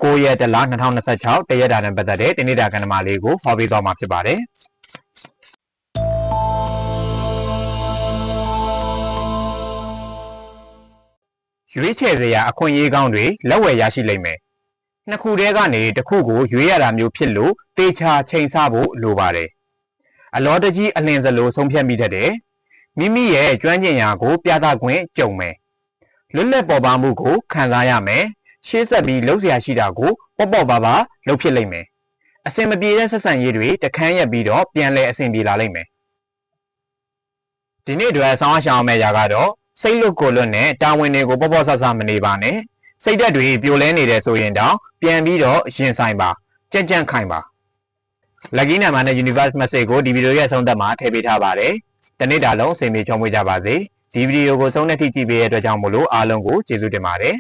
9 ရက်တလ2026တရက်တာနဲ့ပတ်သက်တဲ့တနေ့တာကဏ္ဍမလေးကိုဟောပေးသွားမှာဖြစ်ပါတယ်ရွေးချယ်စရာအခွင့်အရေးကောင်းတွေလက်ဝယ်ရရှိလိမ့်မယ်နှစ်ခုတည်းကနေတစ်ခုကိုရွေးရတာမျိုးဖြစ်လို့တေချာချိန်ဆဖို့လိုပါတယ်အလောတကြီးအလင်းစလိုဆုံးဖြတ်မိတတ်တယ်မိမိရဲ့ကျွမ်းကျင်ရာကိုပြသခွင့်ကြုံမယ်လွတ်လပ်ပေါ်ပါမှုကိုခံစားရမယ်ရှေ့ဆက်ပြီးလှုပ်ရှားရှိတာကိုပေါ့ပေါ့ပါပါလှုပ်ဖြစ်လိမ့်မယ်အစင်မပြေတဲ့ဆက်ဆံရေးတွေတခန်းရက်ပြီးတော့ပြန်လဲအဆင်ပြေလာလိမ့်မယ်ဒီနေ့အတွက်ဆောင်းအရှောင်းမဲ့ရာကတော့စိတ်လွတ်ကိုလွတ်နဲ့တာဝန်တွေကိုပေါ့ပေါ့ဆဆမနေပါနဲ့စိတ်ဓာတ်တွေပြိုလဲနေတယ်ဆိုရင်တော့ပြန်ပြီးတော့ရင်ဆိုင်ပါကြံ့ကြံ့ခိုင်ပါLucky Number နဲ့ Universe Message ကိုဒီဗီဒီယိုရဲ့အဆုံးသတ်မှာထည့်ပေးထားပါတယ်တနေ့တာလုံးအစီအမံချုံမွေးကြပါစေဒီဗီဒီယိုကိုဆုံးတဲ့ထိကြည့်ပေးတဲ့အတွက်ကြောင့်မို့လို့အားလုံးကိုကျေးဇူးတင်ပါတယ်